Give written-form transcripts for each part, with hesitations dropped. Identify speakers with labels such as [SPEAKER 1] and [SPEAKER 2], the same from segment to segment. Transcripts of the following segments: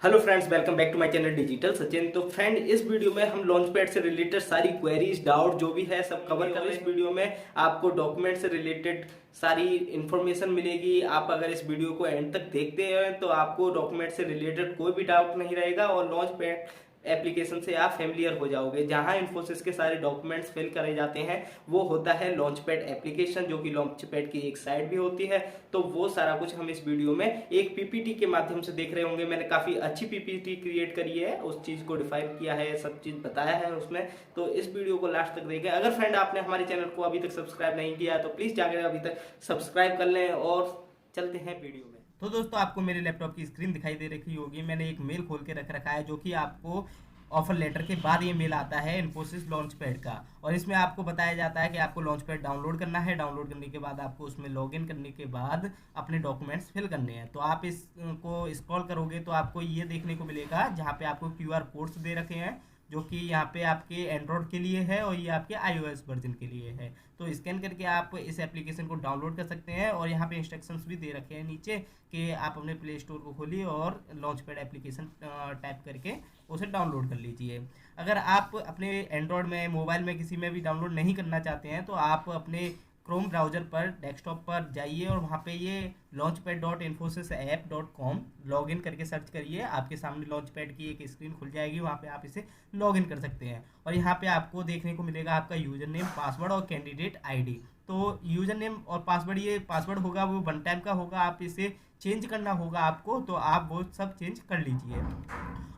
[SPEAKER 1] Hello friends, welcome back to my channel digital Sachin. तो friend, इस video में हम लॉन्च पैड से रिलेटेड सारी क्वेरीज, डाउट जो भी है सब कवर कर रहे हैं। इस वीडियो में आपको डॉक्यूमेंट से रिलेटेड सारी इन्फॉर्मेशन मिलेगी। आप अगर इस वीडियो को एंड तक देखते हैं तो आपको डॉक्यूमेंट से रिलेटेड कोई भी डाउट नहीं रहेगा और लॉन्च पैड एप्लीकेशन से आप फेमिलियर हो जाओगे। जहां इन्फोसिस के सारे डॉक्यूमेंट्स फिल करे जाते हैं वो होता है लॉन्च पैड एप्लीकेशन, जो कि लॉन्च पैड की एक साइट भी होती है। तो वो सारा कुछ हम इस वीडियो में एक पीपीटी के माध्यम से देख रहे होंगे। मैंने काफी अच्छी पीपीटी क्रिएट करी है, उस चीज को डिफाइन किया है, सब चीज बताया है उसमें। तो इस वीडियो को लास्ट तक देखें। अगर फ्रेंड आपने हमारे चैनल को अभी तक सब्सक्राइब नहीं किया तो प्लीज जाकर अभी तक सब्सक्राइब कर लें और चलते हैं वीडियो में। तो दोस्तों, आपको मेरे लैपटॉप की स्क्रीन दिखाई दे रखी होगी। मैंने एक मेल खोल के रख रखा है, जो कि आपको ऑफर लेटर के बाद ये मेल आता है इन्फोसिस लॉन्च पैड का। और इसमें आपको बताया जाता है कि आपको लॉन्च पैड डाउनलोड करना है। डाउनलोड करने के बाद आपको उसमें लॉगिन करने के बाद अपने डॉक्यूमेंट्स फिल करने हैं। तो आप इसको स्क्रॉल करोगे तो आपको ये देखने को मिलेगा, जहाँ पे आपको क्यूआर कोड्स दे रखे हैं, जो कि यहाँ पे आपके एंड्रॉयड के लिए है और ये आपके आईओएस वर्जन के लिए है। तो स्कैन करके आप इस एप्लीकेशन को डाउनलोड कर सकते हैं। और यहाँ पे इंस्ट्रक्शंस भी दे रखे हैं नीचे कि आप अपने प्ले स्टोर को खोलिए और लॉन्च पैड एप्लीकेशन टाइप करके उसे डाउनलोड कर लीजिए। अगर आप अपने एंड्रॉयड में, मोबाइल में किसी में भी डाउनलोड नहीं करना चाहते हैं तो आप अपने क्रोम ब्राउजर पर, डेस्कटॉप पर जाइए और वहाँ पे ये launchpad.infosys.app.com लॉग इन करके सर्च करिए। आपके सामने लॉन्च पैड की एक स्क्रीन खुल जाएगी, वहाँ पे आप इसे लॉग इन कर सकते हैं। और यहाँ पे आपको देखने को मिलेगा आपका यूजर नेम, पासवर्ड और कैंडिडेट आईडी। तो यूजर नेम और पासवर्ड, ये पासवर्ड होगा वो वन टाइम का होगा, आप इसे चेंज करना होगा आपको, तो आप वो सब चेंज कर लीजिए।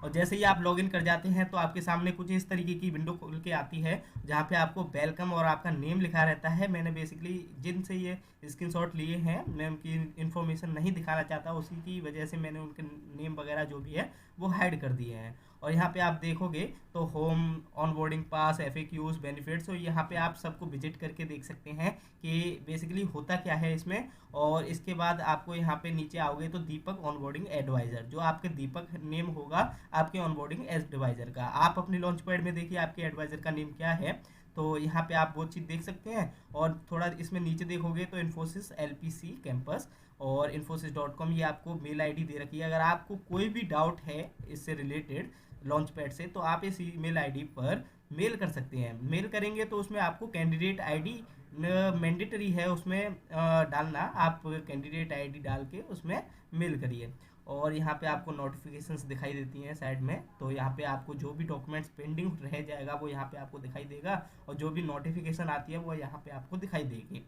[SPEAKER 1] और जैसे ही आप लॉगिन कर जाते हैं तो आपके सामने कुछ इस तरीके की विंडो खुल के आती है, जहाँ पे आपको वेलकम और आपका नेम लिखा रहता है। मैंने बेसिकली जिनसे ये स्क्रीनशॉट लिए हैं, मैं उनकी इन्फॉर्मेशन नहीं दिखाना चाहता, उसी की वजह से मैंने उनके नेम वगैरह जो भी है वो हाइड कर दिए हैं। और यहाँ पे आप देखोगे तो होम, ऑनबोर्डिंग पास, एफएक्यूज, बेनिफिट्स, और यहाँ पे आप सबको विजिट करके देख सकते हैं कि बेसिकली होता क्या है इसमें। और इसके बाद आपको यहाँ पे नीचे आओगे तो दीपक ऑनबोर्डिंग एडवाइजर, जो आपके दीपक नेम होगा आपके ऑनबोर्डिंग एडवाइजर का। आप अपने लॉन्च पैड में देखिए आपके एडवाइजर का नेम क्या है, तो यहाँ पे आप वो चीज़ देख सकते हैं। और थोड़ा इसमें नीचे देखोगे तो इन्फोसिस एलपीसी कैंपस और infosys.com, ये आपको मेल आईडी दे रखी है। अगर आपको कोई भी डाउट है इससे रिलेटेड लॉन्च पैड से, तो आप इस ईमेल आईडी पर मेल कर सकते हैं। मेल करेंगे तो उसमें आपको कैंडिडेट आईडी मैंडेटरी है उसमें डालना। आप कैंडिडेट आईडी डाल के उसमें मेल करिए। और यहाँ पे आपको नोटिफिकेशंस दिखाई देती हैं साइड में, तो यहाँ पे आपको जो भी डॉक्यूमेंट्स पेंडिंग रह जाएगा वो यहाँ पे आपको दिखाई देगा, और जो भी नोटिफिकेशन आती है वो यहाँ पे आपको दिखाई देगी।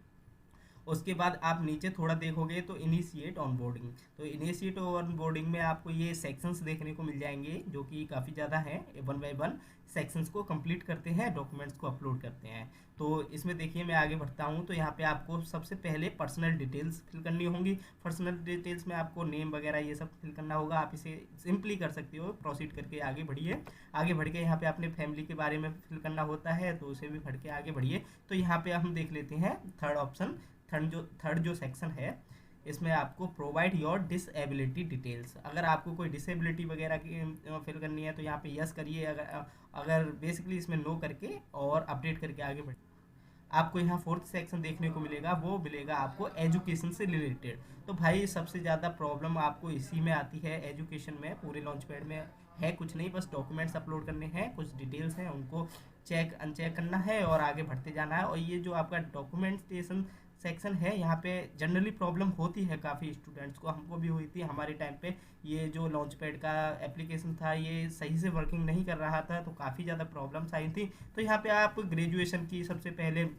[SPEAKER 1] उसके बाद आप नीचे थोड़ा देखोगे तो इनिशिएट ऑनबोर्डिंग, तो इनिशिएट ऑनबोर्डिंग में आपको ये सेक्शंस देखने को मिल जाएंगे, जो कि काफ़ी ज़्यादा हैं। वन बाय वन सेक्शंस को कंप्लीट करते हैं, डॉक्यूमेंट्स को अपलोड करते हैं। तो इसमें देखिए मैं आगे बढ़ता हूँ तो यहाँ पे आपको सबसे पहले पर्सनल डिटेल्स फिल करनी होंगी। पर्सनल डिटेल्स में आपको नेम वगैरह ये सब फिल करना होगा। आप इसे सिंपली कर सकते हो, प्रोसीड करके आगे बढ़िए। आगे बढ़ के यहाँ पे अपने फैमिली के बारे में फिल करना होता है, तो उसे भी बढ़ के आगे बढ़िए। तो यहाँ पे हम देख लेते हैं थर्ड ऑप्शन, थर्ड जो सेक्शन है, इसमें आपको प्रोवाइड योर डिसेबिलिटी डिटेल्स। अगर आपको कोई डिसेबिलिटी वगैरह की फिल करनी है तो यहाँ पे यस करिए। अगर बेसिकली इसमें नो करके और अपडेट करके आगे बढ़िए। आपको यहाँ फोर्थ सेक्शन देखने को मिलेगा, वो मिलेगा आपको एजुकेशन से रिलेटेड। तो भाई सबसे ज़्यादा प्रॉब्लम आपको इसी में आती है, एजुकेशन में। पूरे लॉन्च पैड में है कुछ नहीं, बस डॉक्यूमेंट्स अपलोड करने हैं, कुछ डिटेल्स हैं उनको चेक अनचेक करना है और आगे बढ़ते जाना है। और ये जो आपका डॉक्यूमेंटेशन सेक्शन है, यहाँ पे जनरली प्रॉब्लम होती है काफ़ी स्टूडेंट्स को, हमको भी हुई थी हमारे टाइम पे। ये जो लॉन्च पैड का एप्लीकेशन था ये सही से वर्किंग नहीं कर रहा था, तो काफ़ी ज़्यादा प्रॉब्लम्स आई थी। तो यहाँ पे आप ग्रेजुएशन की सबसे पहले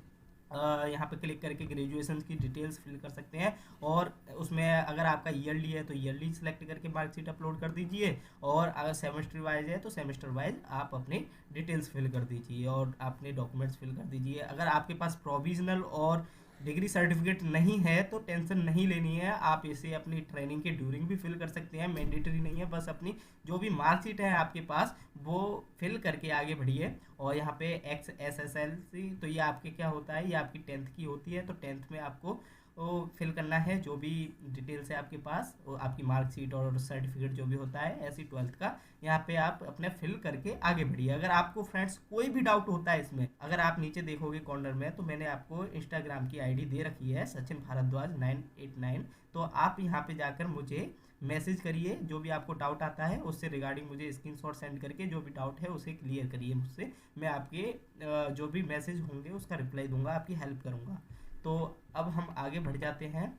[SPEAKER 1] यहाँ पे क्लिक करके ग्रेजुएशन की डिटेल्स फिल कर सकते हैं। और उसमें अगर आपका ईयरली है तो ईयरली सेलेक्ट करके मार्कशीट अपलोड कर दीजिए, और अगर सेमेस्टर वाइज है तो सेमेस्टर वाइज आप अपनी डिटेल्स फिल कर दीजिए और अपने डॉक्यूमेंट्स फिल कर दीजिए। अगर आपके पास प्रोविजनल और डिग्री सर्टिफिकेट नहीं है तो टेंशन नहीं लेनी है, आप इसे अपनी ट्रेनिंग के ड्यूरिंग भी फिल कर सकते हैं, मैंडेटरी नहीं है। बस अपनी जो भी मार्कशीट है आपके पास वो फिल करके आगे बढ़िए। और यहाँ पे XSSLC, तो ये आपके क्या होता है, ये आपकी 10th की होती है। तो 10th में आपको वो फिल करना है, जो भी डिटेल्स है आपके पास, वो आपकी मार्कशीट और सर्टिफिकेट जो भी होता है, ऐसी 12th का यहाँ पे आप अपने फिल करके आगे बढ़िए। अगर आपको फ्रेंड्स कोई भी डाउट होता है इसमें, अगर आप नीचे देखोगे कॉर्नर में तो मैंने आपको इंस्टाग्राम की आईडी दे रखी है, सचिन भारद्वाज 989। तो आप यहाँ पे जाकर मुझे मैसेज करिए, जो भी आपको डाउट आता है उससे रिगार्डिंग मुझे स्क्रीनशॉट सेंड करके जो भी डाउट है उसे क्लियर करिए मुझसे। मैं आपके जो भी मैसेज होंगे उसका रिप्लाई दूंगा, आपकी हेल्प करूंगा। तो अब हम आगे बढ़ जाते हैं।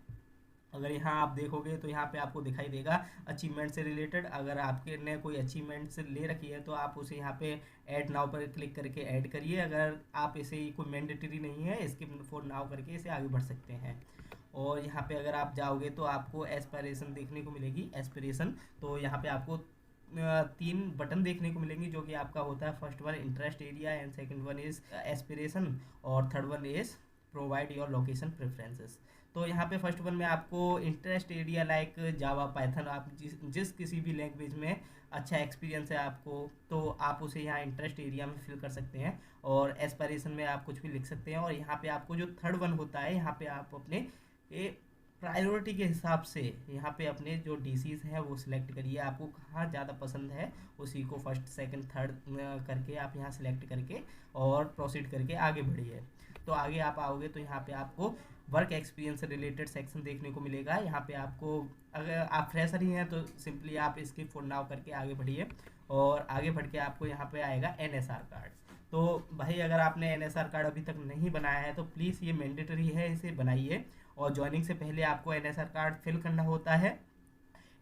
[SPEAKER 1] अगर यहाँ आप देखोगे तो यहाँ पे आपको दिखाई देगा अचीवमेंट से रिलेटेड। अगर आपके ने कोई अचीवमेंट से ले रखी है तो आप उसे यहाँ पे ऐड नाउ पर क्लिक करके ऐड करिए। अगर आप इसे कोई मैंडेटरी नहीं है, स्किप फॉर नाउ करके इसे आगे बढ़ सकते हैं। और यहाँ पे अगर आप जाओगे तो आपको एस्पिरेशन देखने को मिलेगी, एस्पिरेशन। तो यहाँ पे आपको 3 बटन देखने को मिलेंगे, जो कि आपका होता है first one interest area and second one is aspiration और third one is provide your location preferences. तो यहाँ पे फर्स्ट वन में आपको interest area like Java Python, आप जिस किसी भी लैंग्वेज में अच्छा एक्सपीरियंस है आपको तो आप उसे यहाँ इंटरेस्ट एरिया में फिल कर सकते हैं। और एस्पिरेशन में आप कुछ भी लिख सकते हैं। और यहाँ पे आपको जो थर्ड वन होता है, यहाँ पे आप अपने प्रायोरिटी के हिसाब से यहाँ पे अपने जो डीसीज हैं वो सिलेक्ट करिए, आपको कहाँ ज़्यादा पसंद है उसी को फर्स्ट सेकंड थर्ड करके आप यहाँ सिलेक्ट करके और प्रोसीड करके आगे बढ़िए। तो आगे आप आओगे तो यहाँ पे आपको वर्क एक्सपीरियंस से रिलेटेड सेक्शन देखने को मिलेगा। यहाँ पे आपको अगर आप फ्रेशर ही हैं तो सिंपली आप स्किप फॉर नाउ करके आगे बढ़िए। और आगे बढ़ के आपको यहाँ पे आएगा एनएसआर कार्ड। तो भाई अगर आपने एनएसआर कार्ड अभी तक नहीं बनाया है तो प्लीज़ ये मैंडेटरी है, इसे बनाइए। और ज्वाइनिंग से पहले आपको एनएसआर कार्ड फिल करना होता है।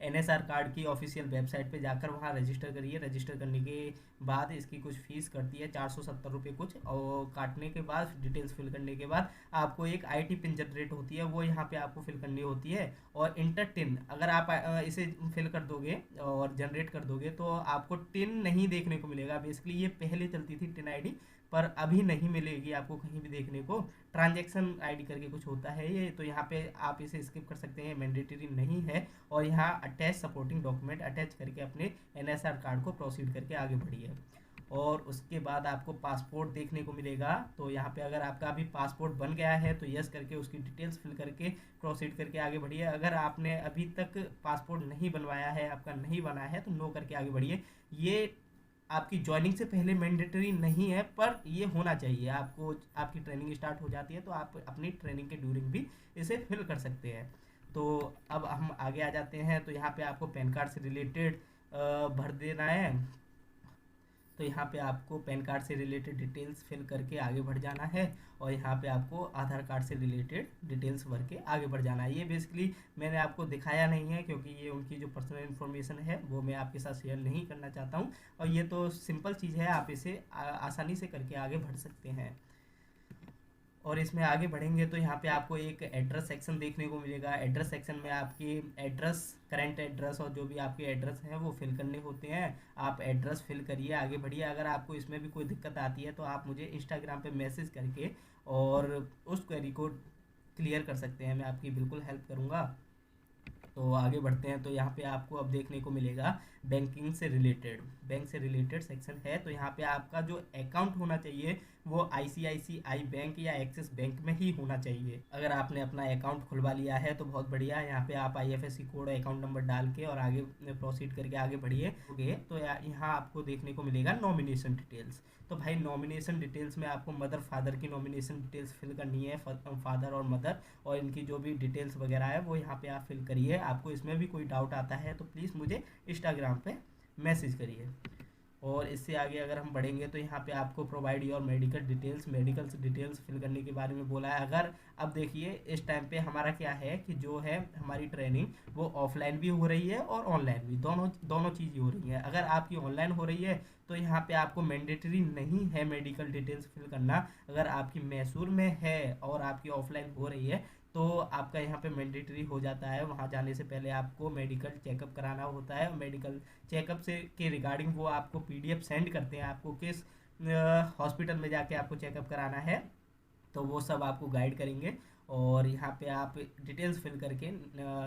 [SPEAKER 1] एनएसआर कार्ड की ऑफिशियल वेबसाइट पे जाकर वहाँ रजिस्टर करिए। रजिस्टर करने के बाद इसकी कुछ फीस कटती है 470 रुपये कुछ, और काटने के बाद डिटेल्स फिल करने के बाद आपको एक आईटी पिन जनरेट होती है, वो यहाँ पे आपको फिल करनी होती है। और इंटर टिन अगर आप इसे फिल कर दोगे और जनरेट कर दोगे तो आपको टिन नहीं देखने को मिलेगा। बेसिकली ये पहले चलती थी टिन आईडी, पर अभी नहीं मिलेगी आपको कहीं भी देखने को। ट्रांजैक्शन आईडी करके कुछ होता है ये, तो यहाँ पे आप इसे स्किप कर सकते हैं, मैंडेटरी नहीं है। और यहाँ अटैच सपोर्टिंग डॉक्यूमेंट अटैच करके अपने एनएसआर कार्ड को प्रोसीड करके आगे बढ़िए। और उसके बाद आपको पासपोर्ट देखने को मिलेगा। तो यहाँ पे अगर आपका अभी पासपोर्ट बन गया है तो यस करके उसकी डिटेल्स फिल करके प्रोसीड करके आगे बढ़िए। अगर आपने अभी तक पासपोर्ट नहीं बनवाया है, आपका नहीं बना है, तो नो करके आगे बढ़िए। ये आपकी ज्वाइनिंग से पहले मैंडेटरी नहीं है, पर ये होना चाहिए। आपको आपकी ट्रेनिंग स्टार्ट हो जाती है तो आप अपनी ट्रेनिंग के ड्यूरिंग भी इसे फिल कर सकते हैं। तो अब हम आगे आ जाते हैं। तो यहाँ पे आपको पैन कार्ड से रिलेटेड भर देना है। तो यहाँ पे आपको पैन कार्ड से रिलेटेड डिटेल्स फिल करके आगे बढ़ जाना है। और यहाँ पे आपको आधार कार्ड से रिलेटेड डिटेल्स भर के आगे बढ़ जाना है। ये बेसिकली मैंने आपको दिखाया नहीं है क्योंकि ये उनकी जो पर्सनल इन्फॉर्मेशन है वो मैं आपके साथ शेयर नहीं करना चाहता हूँ। और ये तो सिंपल चीज़ है, आप इसे आसानी से करके आगे बढ़ सकते हैं। और इसमें आगे बढ़ेंगे तो यहाँ पे आपको एक एड्रेस सेक्शन देखने को मिलेगा। एड्रेस सेक्शन में आपकी एड्रेस, करंट एड्रेस और जो भी आपके एड्रेस हैं वो फिल करने होते हैं। आप एड्रेस फिल करिए, आगे बढ़िए। अगर आपको इसमें भी कोई दिक्कत आती है तो आप मुझे इंस्टाग्राम पे मैसेज करके और उस क्वेरी को क्लियर कर सकते हैं, मैं आपकी बिल्कुल हेल्प करूँगा। तो आगे बढ़ते हैं। तो यहाँ पे आपको अब देखने को मिलेगा बैंकिंग से रिलेटेड, बैंक से रिलेटेड सेक्शन है। तो यहाँ पे आपका जो अकाउंट होना चाहिए वो आईसीआईसीआई बैंक या एक्सिस बैंक में ही होना चाहिए। अगर आपने अपना अकाउंट खुलवा लिया है तो बहुत बढ़िया है। यहाँ पे आप आईएफएससी कोड अकाउंट नंबर डाल के और आगे प्रोसीड करके आगे बढ़िए। तो यहाँ आपको देखने को मिलेगा नॉमिनेशन डिटेल्स। तो भाई नॉमिनेशन डिटेल्स में आपको मदर फादर की नॉमिनेशन डिटेल्स फिल करनी है, फादर और मदर, और इनकी जो भी डिटेल्स वगैरह है वो यहाँ पे आप फिल करिए। आपको इसमें भी कोई डाउट आता है तो प्लीज़ मुझे इंस्टाग्राम पे मैसेज करिए। और इससे आगे अगर हम बढ़ेंगे तो यहाँ पे आपको provide your medical details, medical details fill करने के बारे में बोला है। अगर अब देखिए इस टाइम पे हमारा क्या है कि जो है हमारी ट्रेनिंग वो ऑफलाइन भी हो रही है और ऑनलाइन भी, दोनों चीज़ हो रही है। अगर आपकी ऑनलाइन हो रही है तो यहाँ पे आपको मैंडेटरी नहीं है मेडिकल डिटेल्स फिल करना। अगर आपकी मैसूर में है और आपकी ऑफलाइन हो रही है तो आपका यहाँ पे मैंडेटरी हो जाता है। वहाँ जाने से पहले आपको मेडिकल चेकअप कराना होता है। मेडिकल चेकअप से के रिगार्डिंग वो आपको पीडीएफ सेंड करते हैं, आपको किस हॉस्पिटल में जाके आपको चेकअप कराना है, तो वो सब आपको गाइड करेंगे। और यहाँ पे आप डिटेल्स फिल करके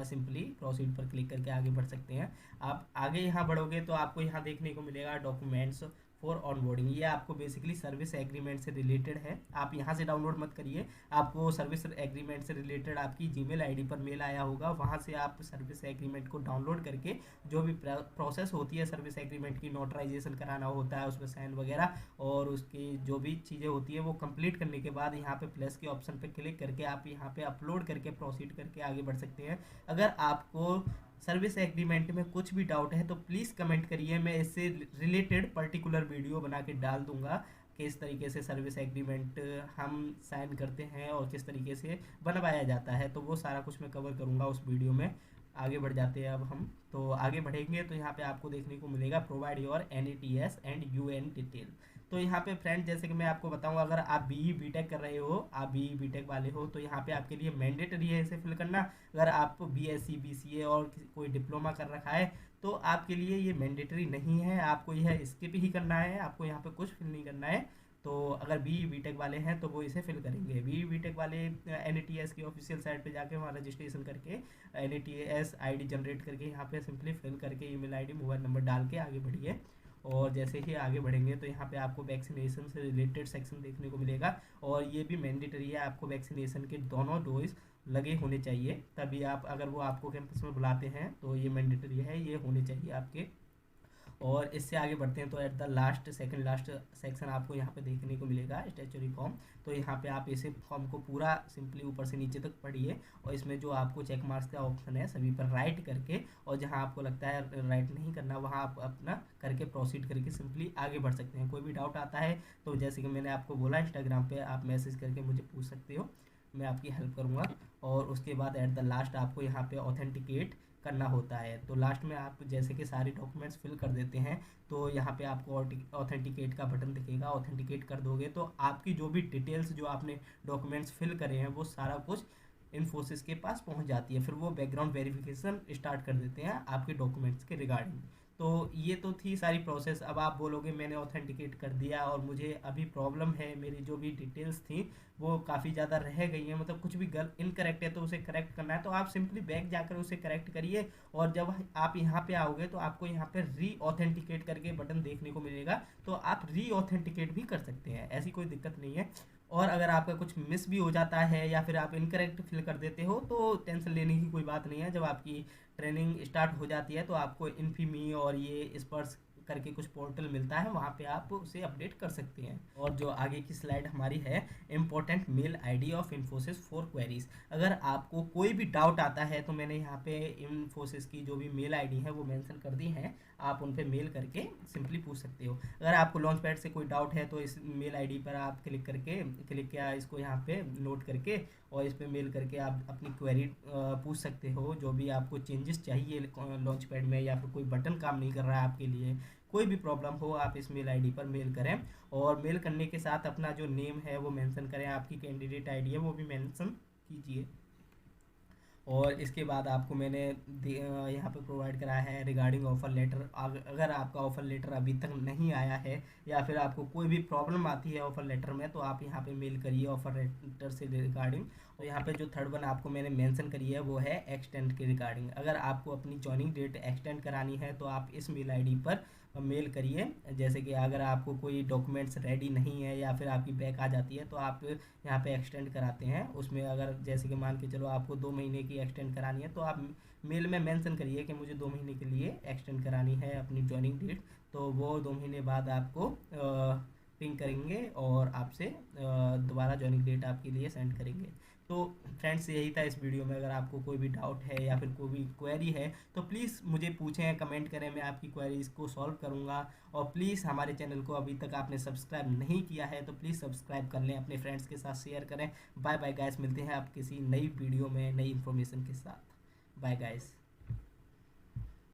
[SPEAKER 1] सिंपली प्रोसीड पर क्लिक करके आगे बढ़ सकते हैं। आप आगे यहाँ बढ़ोगे तो आपको यहाँ देखने को मिलेगा डॉक्यूमेंट्स फॉर ऑनबोर्डिंग। ये आपको बेसिकली सर्विस एग्रीमेंट से रिलेटेड है। आप यहाँ से डाउनलोड मत करिए, आपको सर्विस एग्रीमेंट से रिलेटेड आपकी जीमेल आईडी पर मेल आया होगा, वहाँ से आप सर्विस एग्रीमेंट को डाउनलोड करके जो भी प्रोसेस होती है सर्विस एग्रीमेंट की, नोटराइजेशन कराना होता है उसमें साइन वगैरह और उसकी जो भी चीज़ें होती है वो कंप्लीट करने के बाद यहाँ पे प्लस के ऑप्शन पे क्लिक करके आप यहाँ पे अपलोड करके प्रोसीड करके आगे बढ़ सकते हैं। अगर आपको सर्विस एग्रीमेंट में कुछ भी डाउट है तो प्लीज़ कमेंट करिए, मैं इससे रिलेटेड पर्टिकुलर वीडियो बना के डाल दूंगा, किस तरीके से सर्विस एग्रीमेंट हम साइन करते हैं और किस तरीके से बनवाया जाता है, तो वो सारा कुछ मैं कवर करूँगा उस वीडियो में। आगे बढ़ जाते हैं अब हम, तो आगे बढ़ेंगे तो यहाँ पे आपको देखने को मिलेगा provide your NATS and UN detail. तो यहाँ पे फ्रेंड जैसे कि मैं आपको बताऊँ, अगर आप BE BTech कर रहे हो, आप BE BTech वाले हो, तो यहाँ पे आपके लिए मैंडेटरी है इसे फिल करना। अगर आप BSc BCA और कोई डिप्लोमा कर रखा है तो आपके लिए ये मैंडेटरी नहीं है, आपको यह स्किप ही करना है, आपको यहाँ पे कुछ फिल नहीं करना है। तो अगर BE BTech वाले हैं तो वो इसे फिल करेंगे। BE BTech वाले NATS की ऑफिशियल साइट पे जाके वहाँ रजिस्ट्रेशन करके NATS ID जनरेट करके यहाँ पे सिंपली फिल करके ईमेल ID मोबाइल नंबर डाल के आगे बढ़िए। और जैसे ही आगे बढ़ेंगे तो यहाँ पे आपको वैक्सीनेशन से रिलेटेड सेक्शन देखने को मिलेगा, और ये भी मैंडेटरी है, आपको वैक्सीनेशन के दोनों डोज लगे होने चाहिए, तभी आप, अगर वो आपको कैंपस में बुलाते हैं तो ये मैंडेटरी है, ये होने चाहिए आपके। और इससे आगे बढ़ते हैं तो at the last second last section आपको यहाँ पे देखने को मिलेगा स्टैच्यूटरी फॉर्म। तो यहाँ पे आप इसे फॉर्म को पूरा सिंपली ऊपर से नीचे तक पढ़िए, और इसमें जो आपको चेक मार्क्स का ऑप्शन है सभी पर राइट करके, और जहाँ आपको लगता है राइट नहीं करना वहाँ आप अपना करके प्रोसीड करके सिंपली आगे बढ़ सकते हैं। कोई भी डाउट आता है तो जैसे कि मैंने आपको बोला, इंस्टाग्राम पर आप मैसेज करके मुझे पूछ सकते हो, मैं आपकी हेल्प करूँगा। और उसके बाद एट द लास्ट आपको यहाँ पे ऑथेंटिकेट करना होता है। तो लास्ट में आप जैसे कि सारे डॉक्यूमेंट्स फिल कर देते हैं तो यहाँ पे आपको ऑथेंटिकेट का बटन दिखेगा, ऑथेंटिकेट कर दोगे तो आपकी जो भी डिटेल्स जो आपने डॉक्यूमेंट्स फिल करे हैं वो सारा कुछ इन्फोसिस के पास पहुंच जाती है। फिर वो बैकग्राउंड वेरिफिकेशन स्टार्ट कर देते हैं आपके डॉक्यूमेंट्स के रिगार्डिंग। तो ये तो थी सारी प्रोसेस। अब आप बोलोगे मैंने ऑथेंटिकेट कर दिया और मुझे अभी प्रॉब्लम है, मेरी जो भी डिटेल्स थी वो काफ़ी ज़्यादा रह गई हैं, मतलब कुछ भी गलत इनकरेक्ट है तो उसे करेक्ट करना है, तो आप सिंपली बैक जाकर उसे करेक्ट करिए। और जब आप यहाँ पे आओगे तो आपको यहाँ पे री ऑथेंटिकेट करके बटन देखने को मिलेगा, तो आप री ऑथेंटिकेट भी कर सकते हैं, ऐसी कोई दिक्कत नहीं है। और अगर आपका कुछ मिस भी हो जाता है या फिर आप इनकरेक्ट फिल कर देते हो तो टेंशन लेने की कोई बात नहीं है। जब आपकी ट्रेनिंग स्टार्ट हो जाती है तो आपको इन्फीमी और ये स्पर्श करके कुछ पोर्टल मिलता है, वहाँ पे आप उसे अपडेट कर सकते हैं। और जो आगे की स्लाइड हमारी है, important mail ID of Infosys for queries. अगर आपको कोई भी डाउट आता है तो मैंने यहाँ पे इन्फोसिस की जो भी मेल आईडी है वो मेंशन कर दी है, आप उन पर मेल करके सिंपली पूछ सकते हो। अगर आपको लॉन्च पैड से कोई डाउट है तो इस मेल आईडी पर आप क्लिक किया इसको यहाँ पे नोट करके और इस पर मेल करके आप अपनी क्वेरी पूछ सकते हो। जो भी आपको चेंजेस चाहिए लॉन्च पैड में, या फिर कोई बटन काम नहीं कर रहा है आपके लिए, कोई भी प्रॉब्लम हो, आप इस मेल आईडी पर मेल करें। और मेल करने के साथ अपना जो नेम है वो मेंशन करें, आपकी कैंडिडेट आईडी है वो भी मेंशन कीजिए। और इसके बाद आपको मैंने यहाँ पे प्रोवाइड कराया है रिगार्डिंग ऑफ़र लेटर। अगर आपका ऑफ़र लेटर अभी तक नहीं आया है या फिर आपको कोई भी प्रॉब्लम आती है ऑफ़र लेटर में, तो आप यहाँ पे मेल करिए ऑफ़र लेटर से रिगार्डिंग। और यहाँ पे जो थर्ड वन आपको मैंने मेंशन करी है वो है एक्सटेंड के रिगार्डिंग। अगर आपको अपनी जॉइनिंग डेट एक्सटेंड करानी है तो आप इस मेल आईडी पर मेल करिए। जैसे कि अगर आपको कोई डॉक्यूमेंट्स रेडी नहीं है या फिर आपकी बैक आ जाती है तो आप यहाँ पे एक्सटेंड कराते हैं उसमें। अगर जैसे कि मान के चलो आपको 2 महीने की एक्सटेंड करानी है तो आप मेल में मेंशन करिए कि मुझे 2 महीने के लिए एक्सटेंड करानी है अपनी जॉइनिंग डेट, तो वो 2 महीने बाद आपको पिंग करेंगे और आपसे दोबारा जॉइनिंग डेट आपके लिए सेंड करेंगे। तो फ्रेंड्स यही था इस वीडियो में। अगर आपको कोई भी डाउट है या फिर कोई भी क्वेरी है तो प्लीज़ मुझे पूछें, कमेंट करें, मैं आपकी क्वेरीज को सॉल्व करूंगा। और प्लीज़ हमारे चैनल को अभी तक आपने सब्सक्राइब नहीं किया है तो प्लीज़ सब्सक्राइब कर लें, अपने फ्रेंड्स के साथ शेयर करें। बाय बाय गाइस, मिलते हैं आप किसी नई वीडियो में नई इन्फॉर्मेशन के साथ। Bye guys.